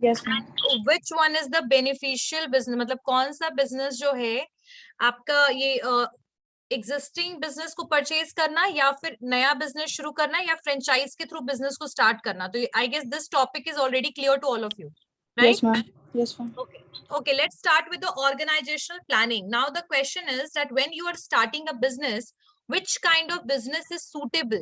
Yes, ma'am. And which one is the beneficial business, मतलब कौन सा business जो है आपका ये एग्जिस्टिंग बिजनेस को परचेज करना या फिर नया बिजनेस शुरू करना या फ्रेंचाइज के थ्रू बिजनेस को स्टार्ट करना. तो I guess this topic is already clear to all of you, Yes, right? ma'am. Yes, ma'am. Okay, let's start with the organizational planning. Now the question is that when you are starting a business, which kind of business is suitable,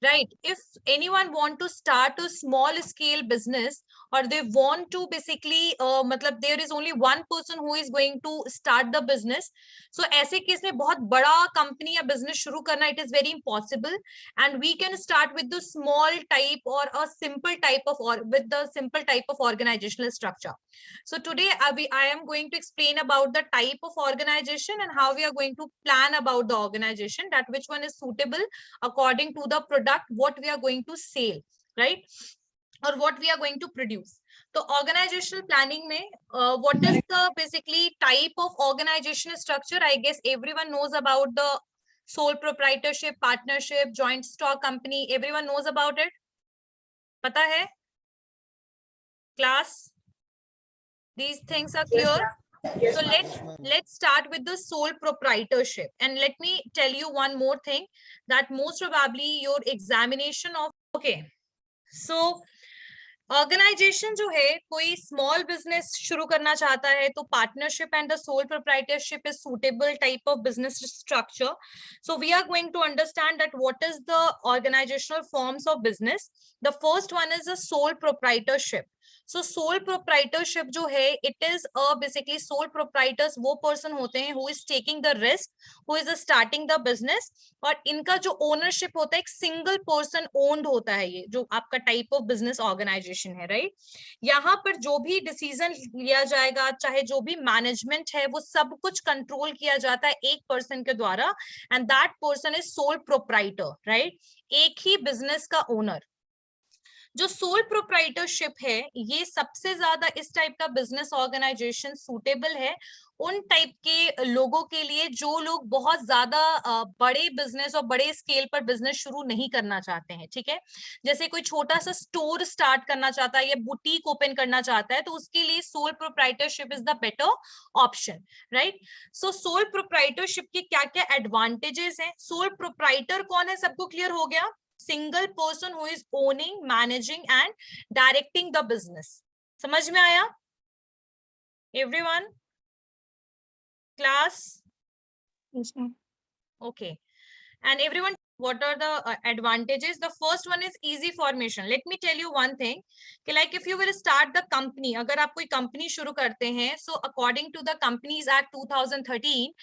right? If anyone want to start a small scale business, or they want to basically matlab there is only one person who is going to start the business, so ऐसे case में बहुत बड़ा company या business शुरू करना it is very impossible, and we can start with the small type or a simple type of, or with the simple type of organizational structure. So today I am going to explain about the type of organization and how we are going to plan about the organization, that which one is suitable according to the product what we are going to sell, right? Or what we are going to produce. So organizational planning mein what is the basically type of organizational structure? I guess everyone knows about the sole proprietorship, partnership, joint stock company. Everyone knows about it. Pata hai? Class? These things are Yes, clear. ma'am. Yes, So ma'am. let's start with the sole proprietorship, and let me tell you one more thing, that most probably your examination of, okay, so organisation जो है, कोई small business शुरू करना चाहता है तो partnership and the sole proprietorship is suitable type of business structure. So we are going to understand that what is the organisational forms of business. The first one is a sole proprietorship. So sole proprietorship जो है, it is basically sole proprietors वो person होते हैं who is taking the risk, who is starting the business, और इनका जो ownership होता है एक सिंगल पर्सन ओन्ड होता है. ये जो आपका टाइप ऑफ बिजनेस ऑर्गेनाइजेशन है, राइट? यहाँ पर जो भी डिसीजन लिया जाएगा, चाहे जो भी मैनेजमेंट है, वो सब कुछ कंट्रोल किया जाता है एक पर्सन के द्वारा, and that person is sole proprietor, right? एक ही बिजनेस का ओनर. जो सोल प्रोप्राइटरशिप है, ये सबसे ज्यादा इस टाइप का बिजनेस ऑर्गेनाइजेशन सूटेबल है उन टाइप के लोगों के लिए जो लोग बहुत ज्यादा बड़े बिजनेस और बड़े स्केल पर बिजनेस शुरू नहीं करना चाहते हैं. ठीक है, जैसे कोई छोटा सा स्टोर स्टार्ट करना चाहता है या बुटीक ओपन करना चाहता है, तो उसके लिए soul proprietorship is the better option, right? So sole proprietorship के क्या क्या एडवांटेजेस हैं? सोल प्रोप्राइटर कौन है, सबको क्लियर हो गया? Single person who is owning, managing and directing the business. समझ में आया everyone? Class? Yes, ma'am. Okay. And everyone, what are the advantages? The first one is easy formation. Let me tell you one thing, like if you will start the company, अगर आप कोई company शुरू करते हैं, so according to the Companies Act 2013,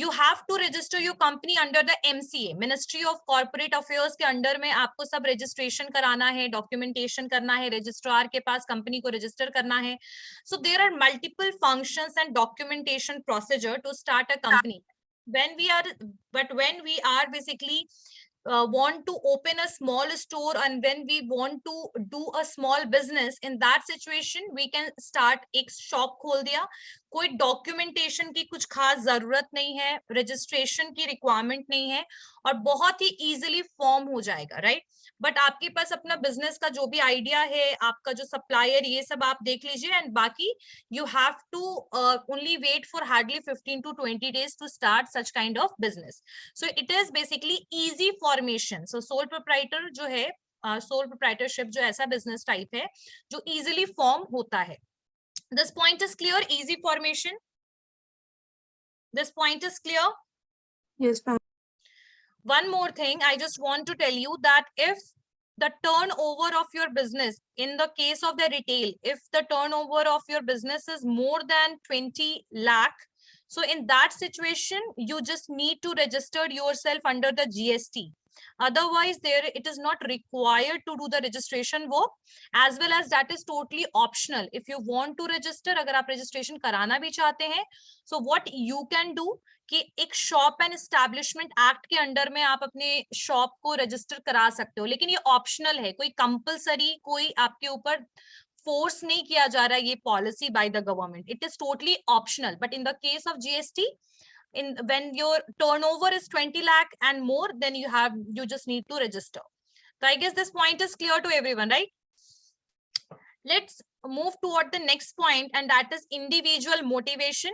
you have to register your company under the MCA, Ministry of Corporate Affairs के under में आपको सब registration कराना है, documentation करना है, registrar के पास company को register करना है. So there are multiple functions and documentation procedure to start a company. When we are basically want to open a small store, and when we want to do a small business, in that situation we can start एक shop खोल दिया, कोई documentation की कुछ खास जरूरत नहीं है, रजिस्ट्रेशन की रिक्वायरमेंट नहीं है, और बहुत ही इजीली फॉर्म हो जाएगा, राइट? बट आपके पास अपना बिजनेस का जो भी आइडिया है, आपका जो सप्लायर, ये सब आप देख लीजिए, एंड बाकी you have to only wait for hardly 15 to 20 days to start such kind of business. So it is basically easy formation. So sole proprietor जो है, sole proprietorship जो ऐसा business type है जो easily form होता है. This point is clear? Easy formation. This point is clear? Yes, ma'am. One more thing, I just want to tell you that if the turnover of your business, in the case of the retail, if the turnover of your business is more than 20 lakh, so in that situation, you just need to register yourself under the GST. Otherwise, there it is not required to do the registration work, as well as that is totally optional. If you want to register, अगर आप registration कराना भी चाहते हैं, so what you can do कि एक shop and establishment act के under में आप अपने शॉप को रजिस्टर करा सकते हो, लेकिन ये ऑप्शनल है, कोई कंपलसरी कोई आपके ऊपर फोर्स नहीं किया जा रहा है ये policy by the government. It is totally optional, but in the case of GST, in when your turnover is 20 lakh and more, then you just need to register. So I guess this point is clear to everyone, right? Let's move toward the next point, and that is individual motivation.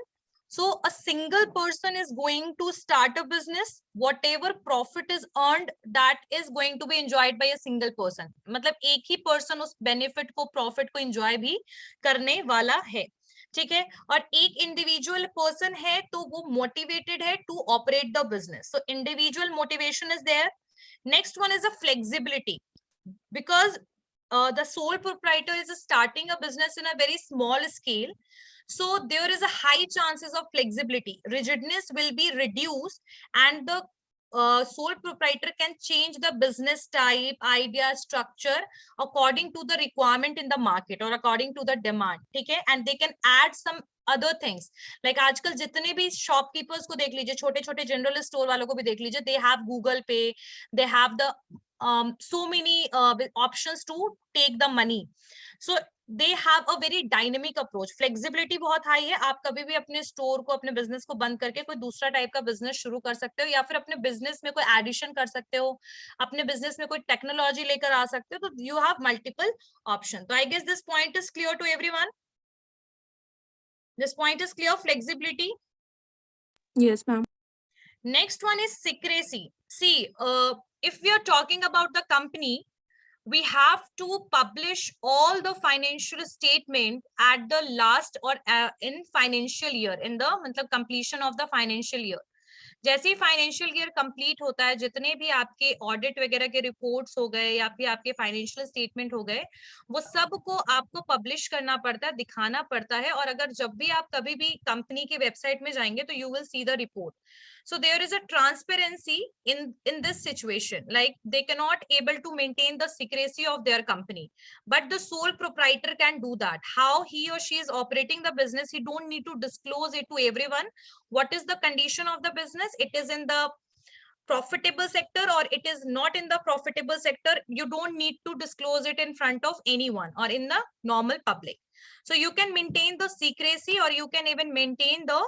So a single person is going to start a business. Whatever profit is earned, that is going to be enjoyed by a single person. मतलब एक ही person उस benefit को, profit को enjoy भी करने वाला है. ठीक है. और एक individual person है तो वो motivated है to operate the business. So individual motivation is there. Next one is a flexibility, because the sole proprietor is starting a business in a very small scale. So there is a high chances of flexibility. Rigidness will be reduced, and the sole proprietor can change the business type, idea, structure according to the requirement in the market or according to the demand. ठीक है. And they can add some other things. Like आजकल जितने भी shopkeepers को देख लीजिए, छोटे छोटे general store वालों को भी देख लीजिए, they have Google Pay, they have the so many options to take the money. So they have a very dynamic approach. Flexibility बहुत high है. आप कभी भी अपने store को, अपने business को बंद करके कोई दूसरा type का business शुरू कर सकते हो, या फिर अपने business में कोई addition कर सकते हो, अपने business में कोई technology लेकर आ सकते हो. तो you have multiple options. So I guess this point is clear to everyone. This point is clear. Flexibility. Yes, ma'am. Next one is secrecy. See, if we are talking about the company, we have to publish all the financial statement at the last or in financial year, in the मतलब completion of the financial year. जैसे ही financial year complete होता है, जितने भी आपके audit वगैरह के reports हो गए या फिर आपके फाइनेंशियल स्टेटमेंट हो गए, वो सब को आपको पब्लिश करना पड़ता है, दिखाना पड़ता है. और अगर जब भी आप कभी भी कंपनी के वेबसाइट में जाएंगे तो you will see the report. So there is a transparency in this situation. Like they cannot able to maintain the secrecy of their company, but the sole proprietor can do that. How he or she is operating the business, he don't need to disclose it to everyone. What is the condition of the business? It is in the profitable sector or it is not in the profitable sector. You don't need to disclose it in front of anyone or in the normal public. So you can maintain the secrecy, or you can even maintain the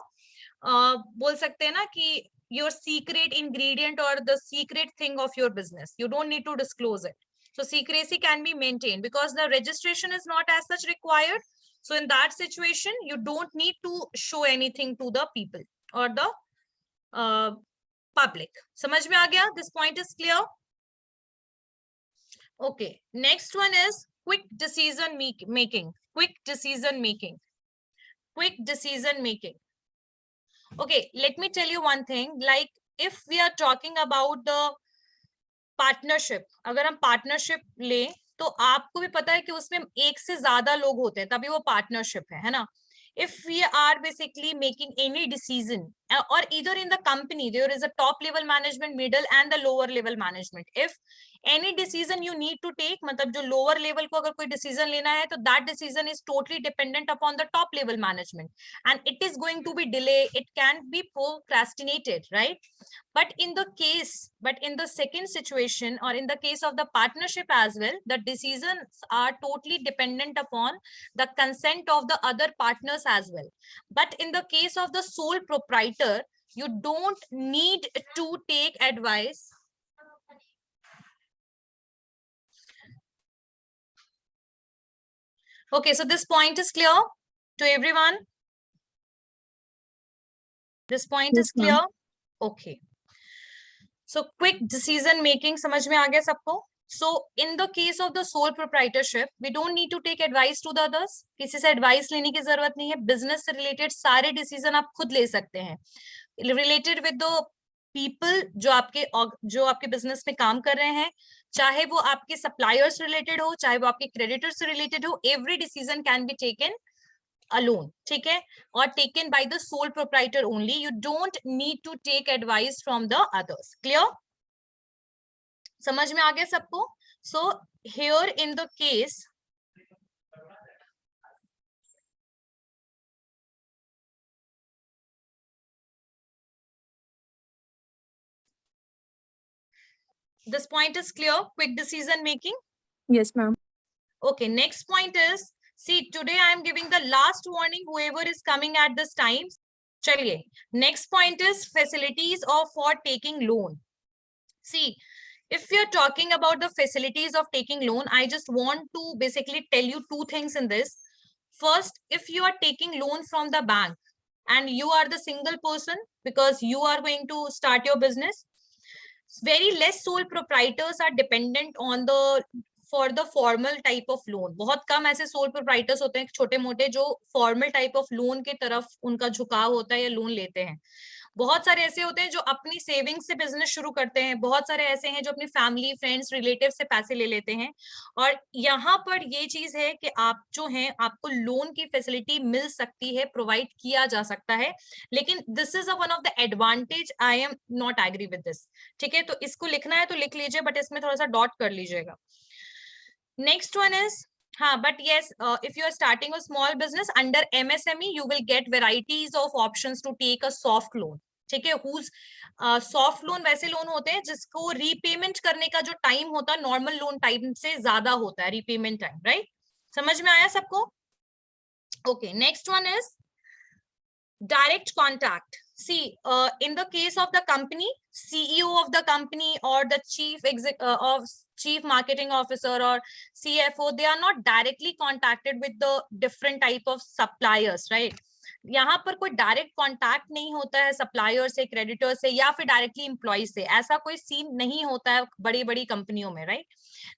बोल सकते हैं ना कि your secret ingredient or the secret thing of your business. You don't need to disclose it. So secrecy can be maintained because the registration is not as such required. So in that situation, you don't need to show anything to the people or the public. समझ में आ गया? This point is clear. Okay. Next one is quick decision making. Quick decision making. Quick decision making. Okay, let me tell you one thing. Like if we are talking about the partnership, अगर हम partnership ले तो आपको भी पता है कि उसमें एक से ज्यादा लोग होते हैं, तभी वो partnership है ना? If we are basically making any decision, or either in the company there is a top level management, middle and the lower level management. If any decision you need to take, मतलब जो lower level को अगर कोई decision लेना है तो that decision is totally dependent upon the top level management, and it is going to be delayed, it can be procrastinated, right? But in the second situation, or in the case of the partnership as well, the decisions are totally dependent upon the consent of the other partners as well. But in the case of the sole proprietor, you don't need to take advice. Okay, so this point is clear to everyone. This point Yes, is clear. ma'am. Okay. So quick decision making समझ में आ गया सबको? So in the case of the sole proprietorship, we don't need to take advice to the others. किसी से advice लेने की जरूरत नहीं है. Business से related सारे decision आप खुद ले सकते हैं. Related with the people जो आपके business में काम कर रहे हैं, चाहे वो आपके suppliers related हो, चाहे वो आपके creditors से related हो, every decision can be taken alone, ठीक है? Or taken by the sole proprietor only. You don't need to take advice from the others. Clear? समझ में आ गया सबको? So here in the case, this point is clear. Quick decision making. Yes, ma'am. Okay, next point is, see, today I am giving the last warning, whoever is coming at this time. Chaliye. Next point is facilities for taking loan. See, if we are talking about the facilities of taking loan, I just want to basically tell you two things in this. First, if you are taking loan from the bank and you are the single person because you are going to start your business, very less sole proprietors are dependent on the for the formal type of loan. बहुत कम ऐसे sole proprietors होते हैं छोटे मोटे जो formal type of loan के तरफ उनका झुकाव होता है या लोन लेते हैं. बहुत सारे ऐसे होते हैं जो अपनी सेविंग से बिजनेस शुरू करते हैं, बहुत सारे ऐसे हैं जो अपनी फैमिली फ्रेंड्स रिलेटिव से पैसे ले लेते हैं. और यहाँ पर ये चीज है कि आप जो हैं आपको लोन की फैसिलिटी मिल सकती है, प्रोवाइड किया जा सकता है, लेकिन this is one of the advantage. I am not agree with this. ठीक है, तो इसको लिखना है तो लिख लीजिए, बट इसमें थोड़ा सा डॉट कर लीजिएगा. नेक्स्ट वन इज, हाँ, but yes, if you are starting a small business under MSME, you will get varieties of options to take a soft loan. ठीक है, whose soft loan वैसे लोन होते हैं जिसको रीपेमेंट करने का जो टाइम होता है नॉर्मल लोन टाइम से ज्यादा होता है, रीपेमेंट टाइम. राइट, समझ में आया सबको? Okay, next one is direct contact. See, in the case of the company, CEO of the company or the chief marketing officer or CFO, they are not directly contacted with the different type of suppliers, right? यहाँ पर कोई direct contact नहीं होता है supplier से, creditor से, या फिर डायरेक्टली एम्प्लॉय से. ऐसा कोई सीन नहीं होता है बड़ी बड़ी कंपनियों में, राइट?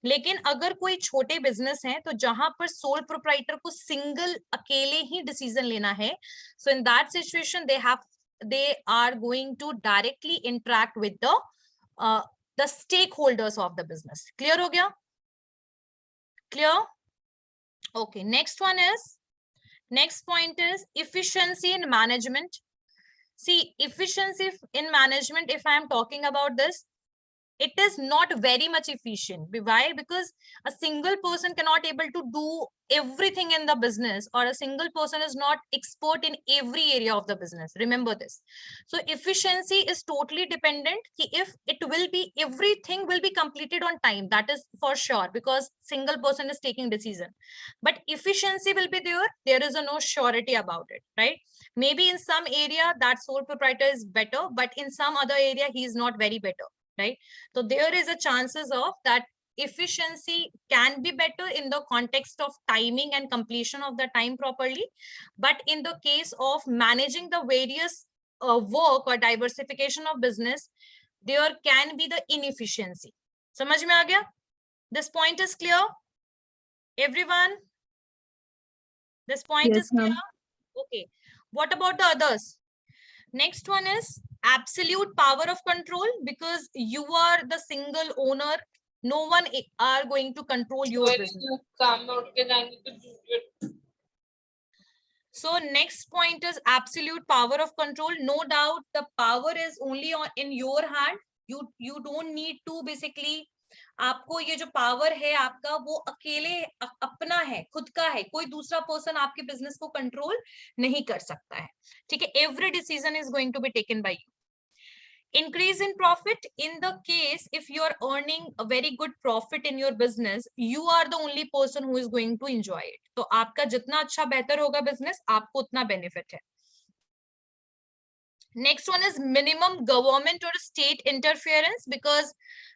लेकिन अगर कोई छोटे बिजनेस है तो जहां पर सोल प्रोप्राइटर को सिंगल अकेले ही डिसीजन लेना है, so in that situation they are going to directly interact with the stakeholders of the business. Clear हो गया? Clear? Okay, next point is efficiency in management. See, efficiency in management, if I am talking about this, it is not very much efficient. Why? Because a single person cannot able to do everything in the business, or a single person is not expert in every area of the business. Remember this. So efficiency is totally dependent if it will be, everything will be completed on time. That is for sure, because single person is taking decision. But efficiency will be there. There is no surety about it, right? Maybe in some area that sole proprietor is better, but in some other area he is not very better. Right, so there is a chances of that efficiency can be better in the context of timing and completion of the time properly, but in the case of managing the various work or diversification of business, there can be the inefficiency. समझ में आ गया? This point is clear, everyone? This point Yes, is clear? ma'am. Okay, what about the others? Next one is absolute power of control, because you are the single owner. No one are going to control your business. So next point is absolute power of control. No doubt the power is only in your hand. You don't need to basically, आपको ये जो power है आपका वो अकेले अपना है, खुद का है, कोई दूसरा पर्सन आपके बिजनेस को कंट्रोल नहीं कर सकता है. ठीक है, every decision is going to be taken by you. Increase in profit, in the case if you are earning a very good profit in your business, you are the only person who is going to enjoy it. तो आपका जितना अच्छा बेहतर होगा business, आपको उतना benefit है. Next one is minimum government or state interference, because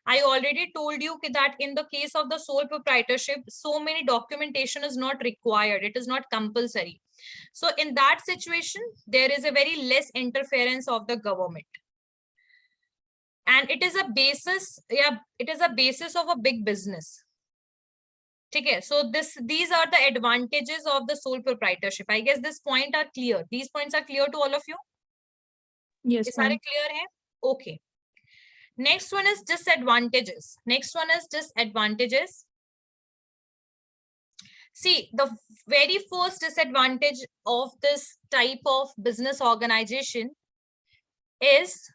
I already told you that in the case of the sole proprietorship, so many documentation is not required. It is not compulsory. So in that situation, there is a very less interference of the government. And it is a basis, yeah, it is a basis of a big business. Okay, so these are the advantages of the sole proprietorship. I guess this point are clear. These points are clear to all of you? Yes, Are ma'am. clear hai? Okay. Next one is disadvantages. See, the very first disadvantage of this type of business organization is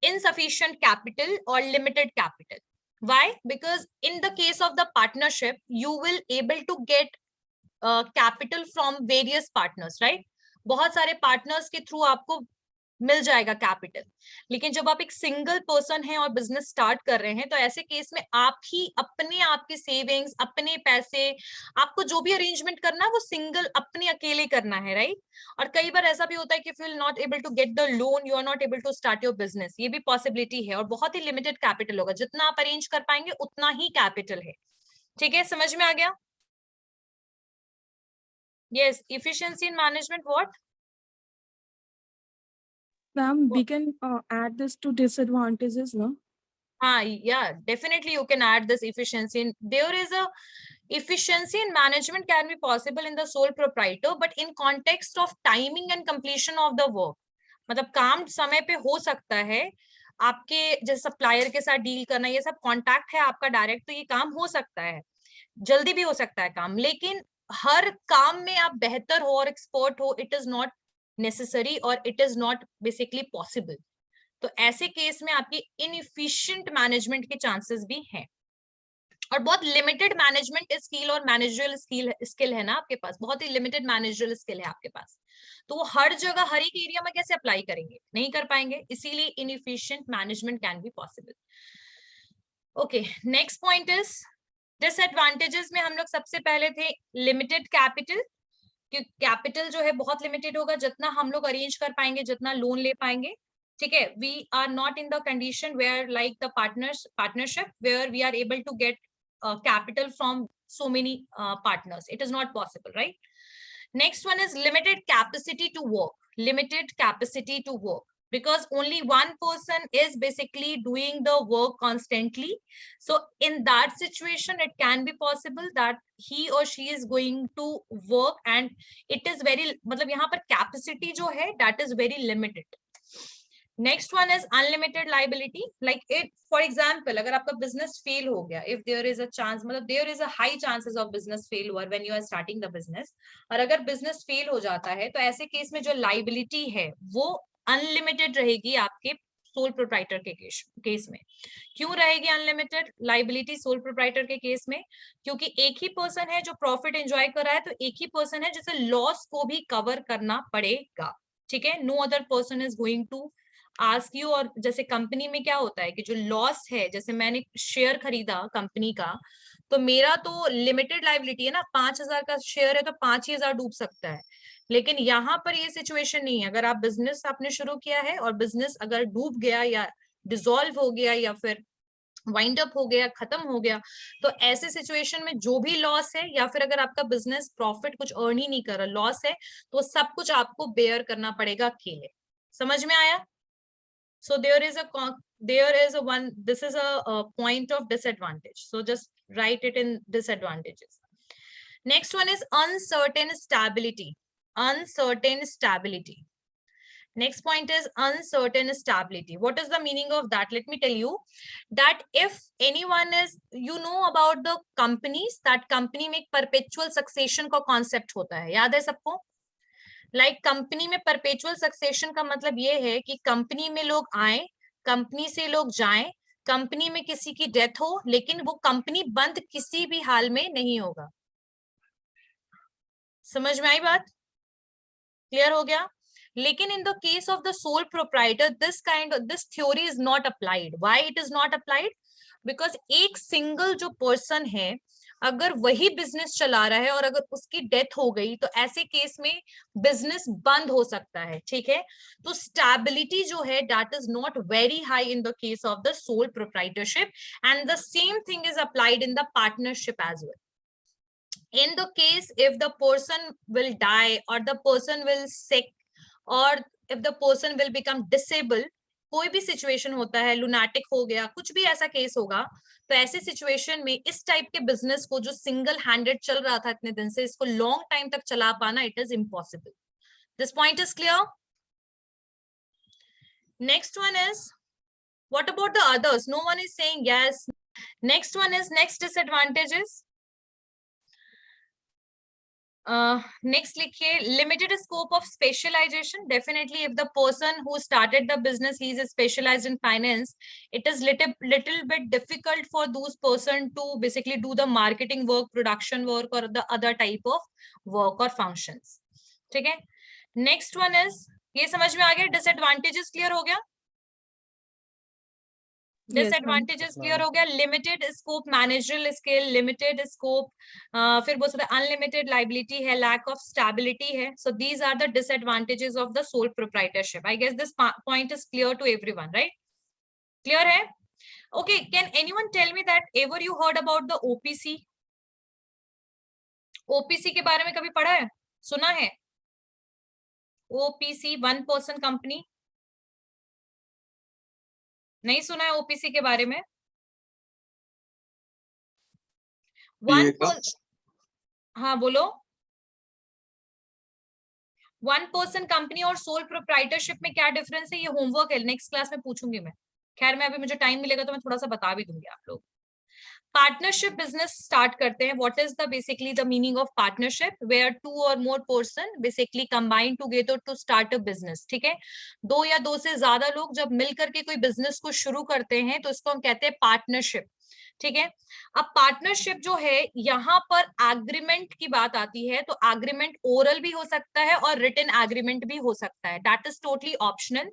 insufficient capital or limited capital. Why? Because in the case of the partnership, you will able to get capital from various partners, right? बहुत सारे partners के through आपको मिल जाएगा capital. लेकिन जब आप एक single person हैं और बिजनेस स्टार्ट कर रहे हैं, तो ऐसे केस में आप ही अपने आपके सेविंग्स, अपने पैसे, आपको जो भी अरेंजमेंट करना है वो सिंगल अपने अकेले करना है, राइट? और कई बार ऐसा भी होता है कि if you will not able to get the loan, you are not able to start your business. ये भी पॉसिबिलिटी है, और बहुत ही लिमिटेड कैपिटल होगा. जितना आप अरेंज कर पाएंगे उतना ही कैपिटल है. ठीक है, समझ में आ गया? Yes, efficiency in management, what? Ma'am, we can add this to disadvantages, no? Yeah, definitely you can add this efficiency in. There is a efficiency in management can be possible in the sole proprietor, but in context of timing and completion of the work. मतलब काम समय पे हो सकता है, आपके जैसे supplier के साथ डील करना, ये सब कॉन्टैक्ट है आपका डायरेक्ट, तो ये काम हो सकता है, जल्दी भी हो सकता है काम, लेकिन हर काम में आप बेहतर हो और एक्सपर्ट हो, इट इज नॉट नेसेसरी और it is not basically possible. तो ऐसे केस में आपकी इनएफिशिएंट मैनेजमेंट के चांसेस भी हैं, और बहुत लिमिटेड मैनेजमेंट स्किल और मैनेजरियल स्किल है ना आपके पास, बहुत ही लिमिटेड मैनेजरियल स्किल है आपके पास, तो वो हर जगह हर एक एरिया में कैसे अप्लाई करेंगे, नहीं कर पाएंगे, इसीलिए inefficient management can be possible. Okay, next point is disadvantages में हम लोग सबसे पहले थे लिमिटेड कैपिटल, क्योंकि कैपिटल जो है बहुत लिमिटेड होगा, जितना हम लोग अरेंज कर पाएंगे, जितना लोन ले पाएंगे, ठीक है, we are not in the condition where like the partnership where we are able to get capital from so many partners. It is not possible, right? Next one is limited capacity to work, because only one person is basically doing the work constantly. So in that situation, it can be possible that he or she is going to work, and it is very, मतलब यहाँ पर capacity जो है that is very limited. Next one is unlimited liability, like it for example, अगर आपका business fail हो गया, if there is a chance, मतलब there is a high chances of business fail when you are starting the business, और अगर business fail हो जाता है तो ऐसे केस में जो लाइबिलिटी है वो अनलिमिटेड रहेगी आपके सोल प्रोप्राइटर के केस में। क्यों रहेगी अनलिमिटेड लाइबिलिटी सोल प्रोप्राइटर के केस में? क्योंकि एक ही पर्सन है जो प्रॉफिट एंजॉय कर रहा है, तो एक ही पर्सन है जिसे लॉस को भी कवर करना पड़ेगा, ठीक है, no other person is going to ask you. और जैसे कंपनी में क्या होता है कि जो लॉस है, जैसे मैंने शेयर खरीदा कंपनी का, तो मेरा तो लिमिटेड लाइबिलिटी है ना, 5,000 का शेयर है तो 5,000 डूब सकता है, लेकिन यहाँ पर ये सिचुएशन नहीं है। अगर आप बिजनेस आपने शुरू किया है और बिजनेस अगर डूब गया या डिसॉल्व हो गया या फिर वाइंड अप हो गया, खत्म हो गया, तो ऐसे सिचुएशन में जो भी लॉस है, या फिर अगर आपका बिजनेस प्रॉफिट कुछ अर्न ही नहीं कर रहा, लॉस है, तो सब कुछ आपको बेयर करना पड़ेगा अकेले। समझ में आया? So there is a one, this is a point of disadvantage, so just write it in disadvantages. Next one is uncertain stability. Next point is uncertain stability. What is the meaning of that? Let me tell you that if anyone is, you know about the companies, that company में perpetual succession का concept होता है, याद है सबको? Like company में perpetual succession का मतलब ये है कि कंपनी में लोग आए, कंपनी से लोग जाएं, कंपनी में किसी की डेथ हो, लेकिन वो कंपनी बंद किसी भी हाल में नहीं होगा। समझ में आई बात? क्लियर हो गया? लेकिन इन the case of the sole proprietor this theory is not applied. Why it is not applied? Because एक सिंगल जो पर्सन है, अगर वही बिजनेस चला रहा है और अगर उसकी डेथ हो गई, तो ऐसे केस में बिजनेस बंद हो सकता है, ठीक है? तो स्टेबिलिटी जो है that is not very high in the case of the sole proprietorship, and the same thing is applied in the partnership as well. In the case if the person will die or the person will sick or if the person will become disabled, कोई भी situation होता है, lunatic हो गया, कुछ भी ऐसा case होगा, तो ऐसे सिचुएशन में इस टाइप के बिजनेस को जो सिंगल हैंडेड चल रहा था इतने दिन से, इसको लॉन्ग टाइम तक चला पाना it is impossible. This point is clear? Next one is what about the others? No one is saying yes. Next one is next disadvantages. Next लिखिए limited scope of specialization. Definitely if the person who started the business he is specialized in finance, it is little bit difficult for those person to basically do the marketing work, production work or the other type of work or functions. ठीक है? Next one is, ये समझ में आ गया? Disadvantages clear हो गया? Disadvantages clear हो गया. Limited scope managerial skill, limited scope, फिर बहुत सारे अनलिमिटेड लाइबिलिटी है, लैक ऑफ स्टेबिलिटी है. So these are the disadvantages of the sole proprietorship. I guess this point is clear to everyone, right? Clear है? Okay, can anyone tell me that ever you heard about the OPC? OPC के बारे में कभी पढ़ा है? सुना है? OPC 1 person company, नहीं सुना है ओपीसी के बारे में? हाँ बोलो। 1 पर्सन कंपनी और सोल प्रोप्राइटरशिप में क्या डिफरेंस है, ये होमवर्क है, नेक्स्ट क्लास में पूछूंगी मैं। खैर मैं अभी मुझे टाइम मिलेगा तो मैं थोड़ा सा बता भी दूंगी आप लोग। पार्टनरशिप बिजनेस स्टार्ट करते हैं। What is the basically the meaning of partnership? Where 2 और more person basically combine together to start a business. ठीक है, 2 या 2 से ज्यादा लोग जब मिल करके कोई बिजनेस को शुरू करते हैं तो इसको हम कहते हैं पार्टनरशिप। ठीक है, अब पार्टनरशिप जो है यहाँ पर एग्रीमेंट की बात आती है, तो एग्रीमेंट ओरल भी हो सकता है और रिटन एग्रीमेंट भी हो सकता है, that is totally optional.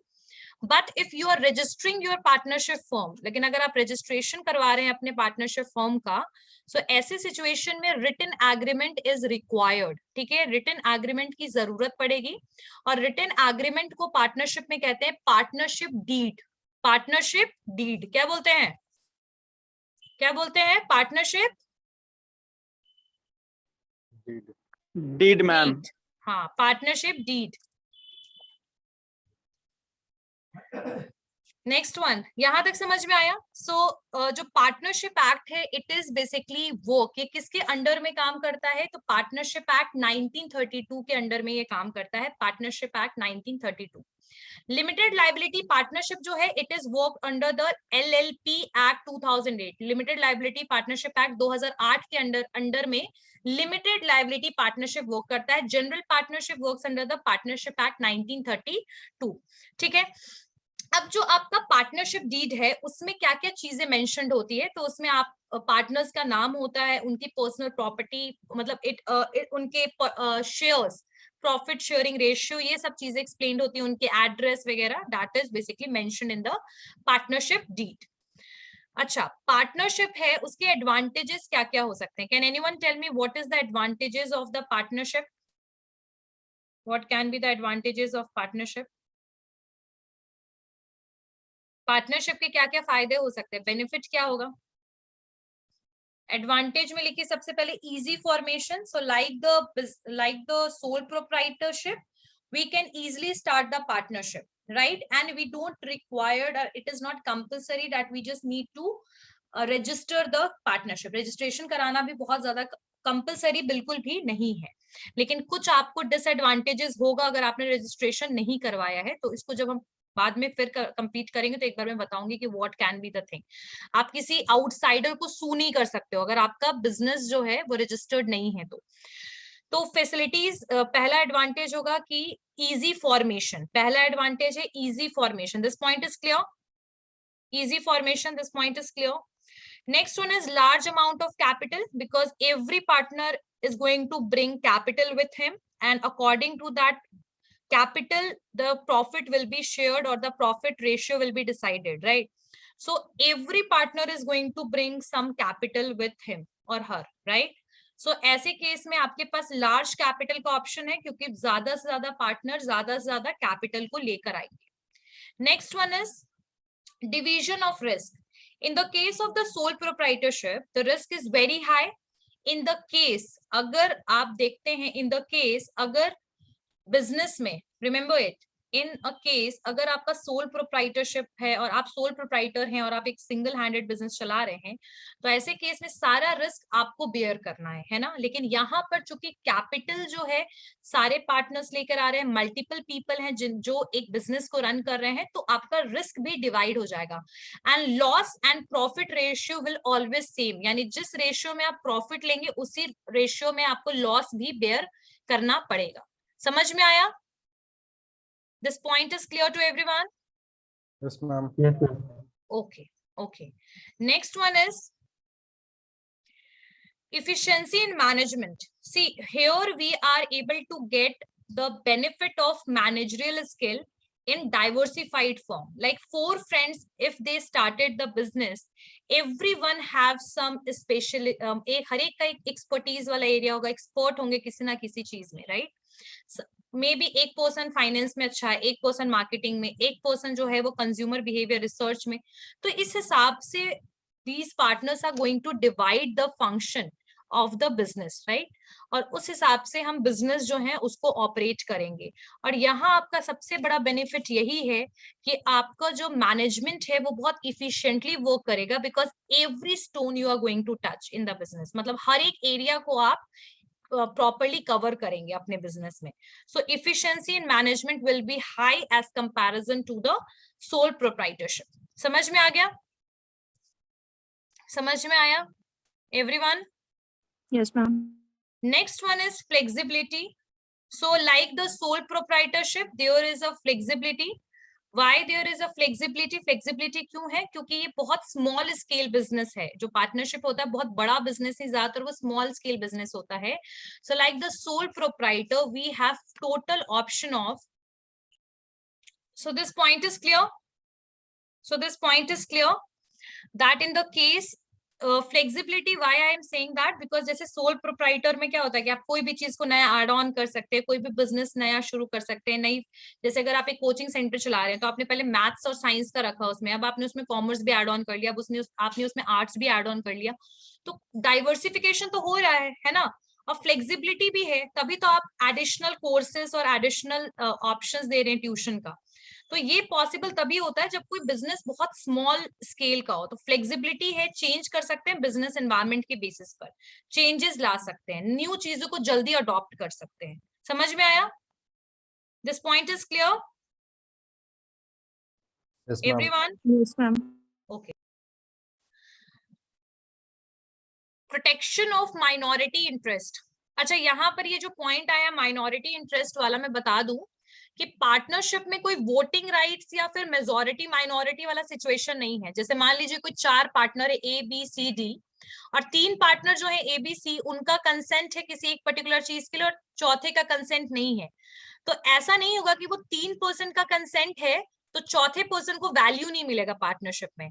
But if you are registering your partnership firm, लेकिन अगर आप रजिस्ट्रेशन करवा रहे हैं अपने पार्टनरशिप फर्म का, सो ऐसे सिचुएशन में रिटन एग्रीमेंट इज रिक्वायर्ड। ठीक है, रिटन एग्रीमेंट की जरूरत पड़ेगी और रिटन एग्रीमेंट को पार्टनरशिप में कहते हैं पार्टनरशिप डीड। पार्टनरशिप डीड क्या बोलते हैं? क्या बोलते हैं? Partnership deed ma'am. हाँ, पार्टनरशिप डीड। नेक्स्ट वन, यहां तक समझ में आया? सो जो पार्टनरशिप एक्ट है इट इज बेसिकली वो कि किसके अंडर में काम करता है, तो पार्टनरशिप एक्ट 1932 के अंडर में ये काम करता है। Partnership act 1932। Limited liability partnership जो है it is work under the LLP act 2008। Limited liability partnership act 2008 के अंडर में लिमिटेड लाइबिलिटी पार्टनरशिप वर्क करता है। General partnership works under the partnership act 1932। ठीक है, अब जो आपका पार्टनरशिप डीड है उसमें क्या क्या चीजें मेंशन्ड होती है, तो उसमें आप पार्टनर्स का नाम होता है, उनकी पर्सनल प्रॉपर्टी, मतलब उनके शेयर्स, प्रॉफिट शेयरिंग रेशियो, ये सब चीजें एक्सप्लेन्ड होती है, उनके एड्रेस वगैरह, that is basically mentioned in the partnership deed. अच्छा, पार्टनरशिप है उसके एडवांटेजेस क्या क्या हो सकते हैं? Can anyone tell me what is the advantages of the partnership? What can be the advantages of partnership? Partnership के क्या क्या फायदे हो सकते हैं, बेनिफिट क्या होगा? एडवांटेज में लिखिए सबसे पहले easy formation. So like the sole proprietorship we can easily start the partnership, right? And we don't required, it is not compulsory that we just need to register the partnership. registration कराना भी बहुत ज्यादा compulsory बिल्कुल भी नहीं है, लेकिन कुछ आपको डिसएडवांटेजेस होगा अगर आपने रजिस्ट्रेशन नहीं करवाया है, तो इसको जब हम बाद में फिर कंप्लीट करेंगे तो एक बार मैं बताऊंगी कि what can be the thing. आप किसी आउटसाइडर को सू नहीं कर सकते हो अगर आपका बिजनेस जो है वो रजिस्टर्ड नहीं है। तो फैसिलिटीज, पहला एडवांटेज होगा कि इजी फॉर्मेशन, पहला एडवांटेज है easy formation, this point is clear? Easy formation, this point is clear? Next one is large amount of capital because every partner is going to bring capital with him, and according to that capital the profit will be shared or the profit ratio will be decided, right? So every partner is going to bring some capital with him or her, right? So ऐसे case में आपके पास large capital का option है क्योंकि ज्यादा से ज्यादा partner ज्यादा से ज्यादा कैपिटल को लेकर आएंगे। Next one is division of risk. In the case of the sole proprietorship, the risk is very high. In the case, अगर आप देखते हैं, in the case अगर बिजनेस में, remember it, in a case अगर आपका सोल प्रोप्राइटरशिप है और आप सोल प्रोप्राइटर हैं और आप एक सिंगल हैंडेड बिजनेस चला रहे हैं, तो ऐसे केस में सारा रिस्क आपको बेयर करना है ना। लेकिन यहाँ पर चूंकि कैपिटल जो है सारे पार्टनर्स लेकर आ रहे हैं, मल्टीपल पीपल हैं जो एक बिजनेस को रन कर रहे हैं, तो आपका रिस्क भी डिवाइड हो जाएगा। And loss and profit ratio will always same, यानी जिस रेशियो में आप प्रॉफिट लेंगे उसी रेशियो में आपको लॉस भी बेयर करना पड़ेगा। समझ में आया? This point is clear to everyone? Yes, ma'am. Yes, ma'am. Okay, okay. Next one is efficiency in management. See, here we are able to get the benefit of managerial skill in diversified form. Like 4 friends, if they started the business, everyone have some special, हर एक का एक expertise वाला area होगा, expert होंगे किसी ना किसी चीज में, right? मे बी एक पर्सन फाइनेंस में अच्छा है, एक पर्सन मार्केटिंग में, एक पर्सन जो है वो कंज्यूमर बिहेवियर रिसर्च में। तो इस हिसाब से these partners are going to divide the function of the business, right. और उस हिसाब से हम बिजनेस जो है उसको ऑपरेट करेंगे। और यहाँ आपका सबसे बड़ा बेनिफिट यही है कि आपका जो मैनेजमेंट है वो बहुत इफिशिएंटली वर्क करेगा, because every stone you are going to touch in the business, मतलब हर एक एरिया को आप प्रॉपरली कवर करेंगे अपने बिजनेस में। So efficiency in management will be high as comparison to the sole proprietorship. समझ में आ गया? समझ में आया everyone? Yes, ma'am. Next one is flexibility. So like the sole proprietorship, there is a flexibility. Why there is a flexibility? Flexibility क्यों है? क्योंकि ये बहुत small scale business है। जो partnership होता है बहुत बड़ा business है, ज्यादातर वो small scale business होता है। So like the sole proprietor, we have total option of. So this point is clear. So this point is clear that in the case flexibility, why I am saying that, because जैसे soul proprietor में क्या होता है कि आप कोई भी चीज को नया ऐड ऑन कर सकते हैं, कोई भी बिजनेस नया शुरू कर सकते हैं। नई, जैसे अगर आप एक कोचिंग सेंटर चला रहे हैं तो आपने पहले मैथ्स और साइंस का रखा उसमें, अब आपने उसमें कॉमर्स भी ऐड ऑन कर लिया, अब आपने उसमें आर्ट्स भी ऐड ऑन कर लिया, तो डाइवर्सिफिकेशन तो हो रहा है ना। और फ्लेक्सिबिलिटी भी है, तभी तो आप एडिशनल कोर्सेस और एडिशनल ऑप्शंस दे रहे हैं ट्यूशन का। तो ये पॉसिबल तभी होता है जब कोई बिजनेस बहुत स्मॉल स्केल का हो। तो फ्लेक्सिबिलिटी है, चेंज कर सकते हैं बिजनेस एनवायरनमेंट के बेसिस पर, चेंजेस ला सकते हैं, न्यू चीजों को जल्दी अडॉप्ट कर सकते हैं। समझ में आया? This point is clear Yes, ma'am. Everyone? Yes, ma'am. Okay. Protection of minority interest. अच्छा, यहाँ पर ये जो पॉइंट आया माइनॉरिटी इंटरेस्ट वाला, मैं बता दूं कि पार्टनरशिप में कोई वोटिंग राइट्स या फिर मेजोरिटी माइनॉरिटी वाला सिचुएशन नहीं है। जैसे मान लीजिए कोई 4 पार्टनर है ए बी सी डी, और 3 पार्टनर जो है ए बी सी, उनका कंसेंट है किसी एक पर्टिकुलर चीज के लिए और चौथे का कंसेंट नहीं है। तो ऐसा नहीं होगा कि वो 3% का कंसेंट है तो चौथे पर्सन को वैल्यू नहीं मिलेगा पार्टनरशिप में।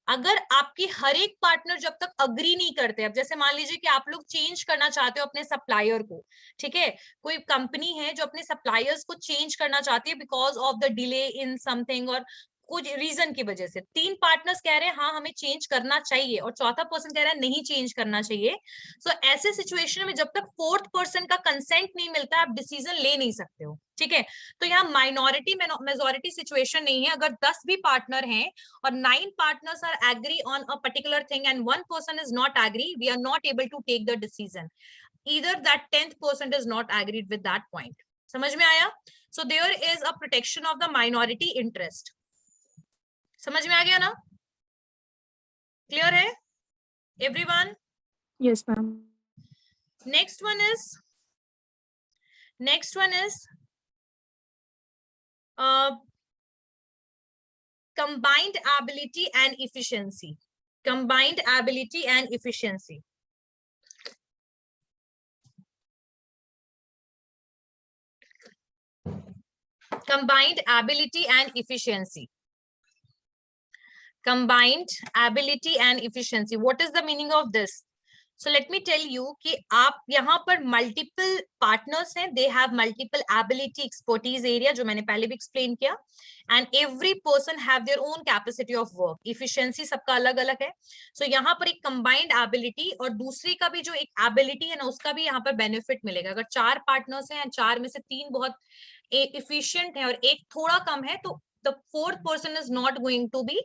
अगर आपकी हर एक पार्टनर जब तक अग्री नहीं करते, अब जैसे मान लीजिए कि आप लोग चेंज करना चाहते हो अपने सप्लायर को, ठीक है, कोई कंपनी है जो अपने सप्लायर्स को चेंज करना चाहती है because of the delay in something और कुछ रीजन की वजह से, 3 पार्टनर्स कह रहे हैं हाँ हमें चेंज करना चाहिए और चौथा पर्सन कह रहा है नहीं चेंज करना चाहिए। सो ऐसे सिचुएशन में जब तक 4th पर्सन का कंसेंट नहीं मिलता आप डिसीजन ले नहीं सकते हो, ठीक है। तो यहाँ माइनॉरिटी मेजोरिटी सिचुएशन नहीं है। अगर 10 भी पार्टनर हैं और 9 partners are agree on a particular thing and 1 person is not agree, we are not able to take the decision, either that 10th person is not agreed with that point. समझ में आया? So there is a protection of the minority interest. समझ में आ गया ना? Clear है everyone? Yes, ma'am. Next one is combined ability and efficiency. Combined ability and efficiency. Combined ability and efficiency. Combined ability and efficiency. What is the meaning of this? So let me tell you कि आप यहाँ पर multiple partners हैं, they have multiple ability, expertise area, जो मैंने पहले भी explain किया, and every person have their own capacity of work. Efficiency सबका अलग अलग है। So यहाँ पर एक combined ability और दूसरी का भी जो एक ability है ना, उसका भी यहाँ पर benefit मिलेगा। अगर 4 partners हैं, 4 में से 3 बहुत efficient है और एक थोड़ा कम है, तो the 4th person is not going to be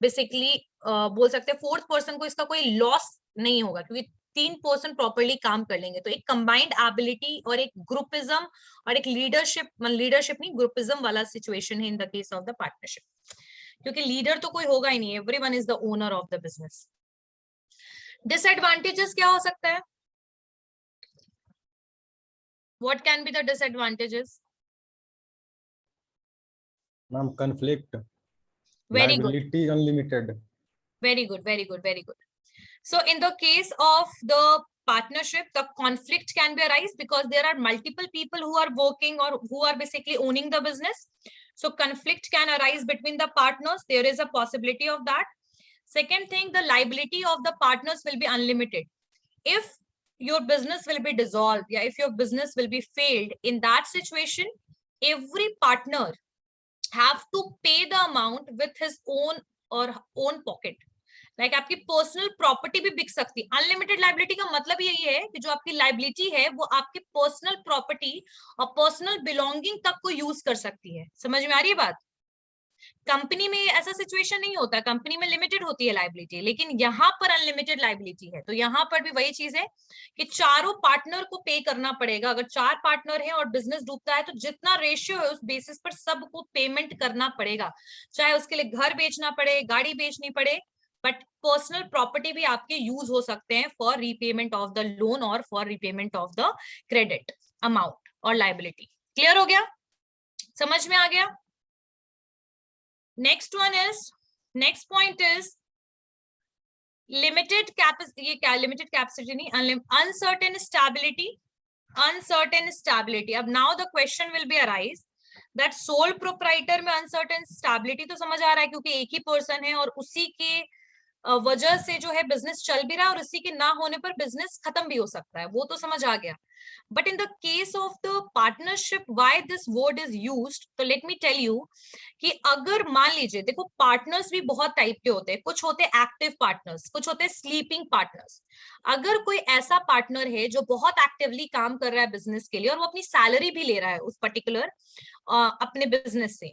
basically बोल सकते हैं 4th person को इसका कोई loss नहीं होगा क्योंकि 3% प्रॉपरली काम कर लेंगे। तो एक कंबाइंड एबिलिटी और एक ग्रुपिज्म और एक लीडरशिप नहीं ग्रुपिज्म वाला सिचुएशन है इन the case of the partnership, क्योंकि लीडर तो कोई होगा ही नहीं, everyone is the owner of the business. Disadvantages क्या हो सकता है? What can be the disadvantages? Ma'am, conflict. Very good. Liability unlimited. Very good, very good, very good. So in the case of the partnership, the conflict can be arise because there are multiple people who are working or who are basically owning the business. So conflict can arise between the partners. There is a possibility of that. Second thing, the liability of the partners will be unlimited. If your business will be dissolved, yeah, if your business will be failed, in that situation, every partner have to pay the amount with his own pocket. Like आपकी personal property भी बिक सकती है। Unlimited liability का मतलब यही है कि जो आपकी लाइबिलिटी है वो आपकी पर्सनल प्रॉपर्टी और पर्सनल बिलोंगिंग तक को यूज कर सकती है। समझ में आ रही है बात? कंपनी में ऐसा सिचुएशन नहीं होता, कंपनी में लिमिटेड होती है लाइबिलिटी, लेकिन यहाँ पर अनलिमिटेड लाइबिलिटी है। तो यहाँ पर भी वही चीज है कि चारों पार्टनर को पे करना पड़ेगा। अगर 4 पार्टनर हैं और बिजनेस डूबता है तो जितना रेशियो है उस बेसिस पर सबको पेमेंट करना पड़ेगा, चाहे उसके लिए घर बेचना पड़े, गाड़ी बेचनी पड़े, बट पर्सनल प्रॉपर्टी भी आपके यूज हो सकते हैं for repayment of the loan और for repayment of the credit amount और लाइबिलिटी। क्लियर हो गया? समझ में आ गया? Next point is limited capacity. ये क्या लिमिटेड कैपेसिटी नहीं, अनसर्टेन स्टेबिलिटी। Uncertain stability. अब now the question will be arise that sole proprietor में अनसर्टेन स्टेबिलिटी तो समझ आ रहा है क्योंकि एक ही पर्सन है और उसी के वजह से जो है बिजनेस चल भी रहा है और उसी के ना होने पर बिजनेस खत्म भी हो सकता है, वो तो समझ आ गया। But in the case of the partnership why this word is used, तो लेट मी टेल यू कि अगर मान लीजिए, देखो पार्टनर्स भी बहुत टाइप के होते हैं, कुछ होते हैं एक्टिव पार्टनर्स, कुछ होते हैं स्लीपिंग पार्टनर्स। अगर कोई ऐसा पार्टनर है जो बहुत एक्टिवली काम कर रहा है बिजनेस के लिए और वो अपनी सैलरी भी ले रहा है उस पर्टिकुलर अपने बिजनेस से,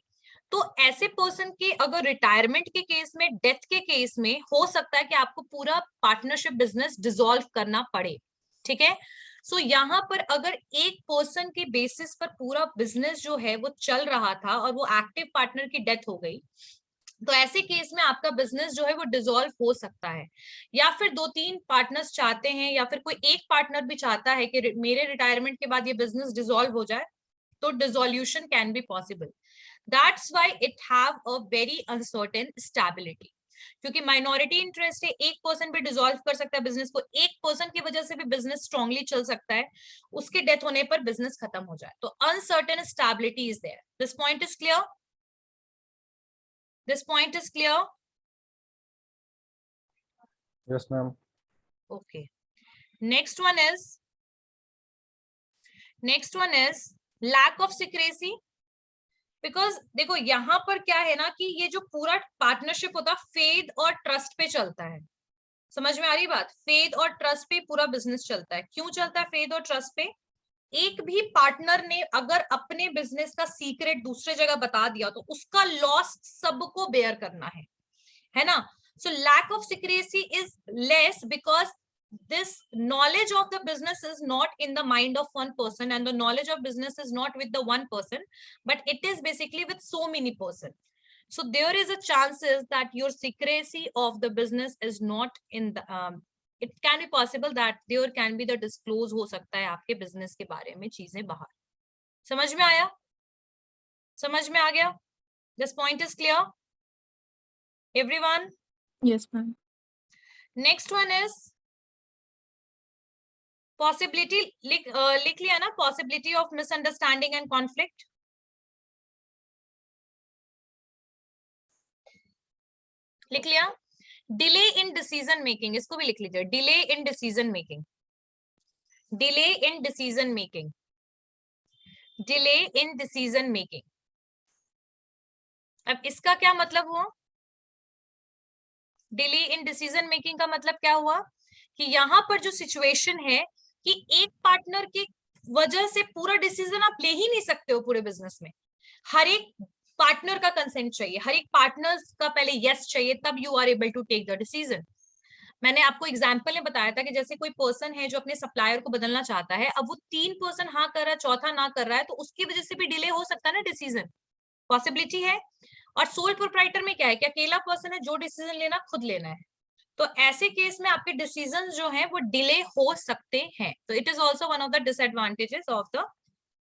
तो ऐसे पर्सन के अगर रिटायरमेंट के केस में, डेथ के केस में हो सकता है कि आपको पूरा पार्टनरशिप बिजनेस डिसॉल्व करना पड़े। ठीक है? सो यहाँ पर अगर एक पर्सन के बेसिस पर पूरा बिजनेस जो है वो चल रहा था और वो एक्टिव पार्टनर की डेथ हो गई, तो ऐसे केस में आपका बिजनेस जो है वो डिसॉल्व हो सकता है। या फिर 2-3 पार्टनर्स चाहते हैं या फिर कोई एक पार्टनर भी चाहता है कि मेरे रिटायरमेंट के बाद ये बिजनेस डिसॉल्व हो जाए, तो dissolution can be possible. That's why it have a very uncertain stability. क्योंकि माइनॉरिटी इंटरेस्ट है, एक पर्सन भी डिसॉल्व कर सकता है बिजनेस को, एक पर्सन की वजह से भी बिजनेस स्ट्रांगली चल सकता है, उसके डेथ होने पर बिजनेस खत्म हो जाए। तो uncertain stability is there. This point is clear? This point is clear? Yes, ma'am. Okay. Next one is lack of secrecy. Because देखो यहाँ पर क्या है ना कि ये जो पूरा पार्टनरशिप होता है फेथ और ट्रस्ट पे चलता है। समझ में आ रही बात? फेथ और ट्रस्ट पे पूरा बिजनेस चलता है। क्यों चलता है फेथ और ट्रस्ट पे? एक भी पार्टनर ने अगर अपने बिजनेस का सीक्रेट दूसरे जगह बता दिया तो उसका लॉस सबको बेयर करना है ना? So lack of secrecy is less because this knowledge of the business is not in the mind of one person and the knowledge of business is not with the one person, but it is basically with so many person. So there is a chances that your secrecy of the business is not in the it can be possible that there can be the disclose हो सकता है आपके business के बारे में चीजें बाहर। समझ में आया? समझ में आ गया? This point is clear everyone? Yes, ma'am. Next one is possibility. लिख लिया ना, possibility of misunderstanding and conflict. लिख लिया? डिले इन डिसीजन मेकिंग, इसको भी लिख लीजिए, delay in decision making. Delay in decision making, delay in decision making. अब इसका क्या मतलब हुआ? डिले इन डिसीजन मेकिंग का मतलब क्या हुआ कि यहाँ पर जो सिचुएशन है कि एक पार्टनर की वजह से पूरा डिसीजन आप ले ही नहीं सकते हो पूरे बिजनेस में। हर एक पार्टनर का कंसेंट चाहिए, हर एक पार्टनर का पहले यस चाहिए, तब you are able to take the decision. मैंने आपको एग्जांपल में बताया था कि जैसे कोई पर्सन है जो अपने सप्लायर को बदलना चाहता है, अब वो 3 पर्सन हाँ कर रहा है, चौथा ना कर रहा है, तो उसकी वजह से भी डिले हो सकता है ना डिसीजन, पॉसिबिलिटी है। और सोल प्रोप्राइटर में क्या है कि अकेला पर्सन है, जो डिसीजन लेना खुद लेना है, तो ऐसे केस में आपके डिसीजन जो है वो डिले हो सकते हैं। तो it is also one of the disadvantages of the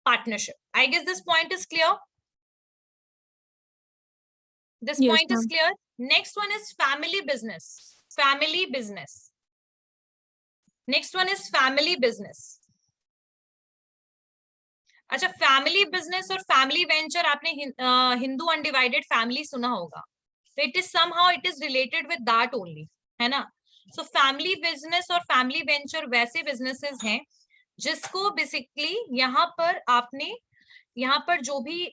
partnership. I guess this point is clear? This Yes, point is ma'am. clear. Next one is family business. Family business. Next one is family business. अच्छा, family business और family venture आपने Hindu undivided family सुना होगा, तो it is somehow it is related with that only, है ना? So family business और family venture वैसे बिजनेसेस हैं जिसको बेसिकली यहाँ पर आपने, यहाँ पर जो भी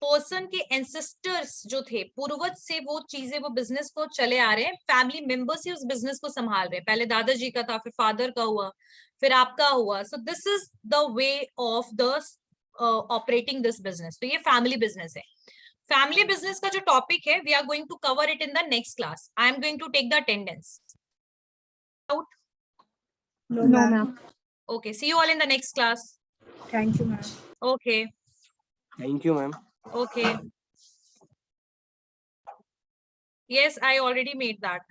पर्सन के एंसेस्टर्स जो थे, पूर्वज से वो चीजें, वो बिजनेस को चले आ रहे हैं, फैमिली मेंबर्स ही उस बिजनेस को संभाल रहे हैं। पहले दादाजी का था, फिर फादर का हुआ, फिर आपका हुआ। So this is the way of the operating this business. तो ये फैमिली बिजनेस है। फैमिली बिजनेस का जो टॉपिक है, we are going to cover it in the next class. I am going to take the attendance out. No, ma'am. Okay, see you all in the next class. Thank you, ma'am. Okay, Thank you, ma'am. okay. Yes, I already made that.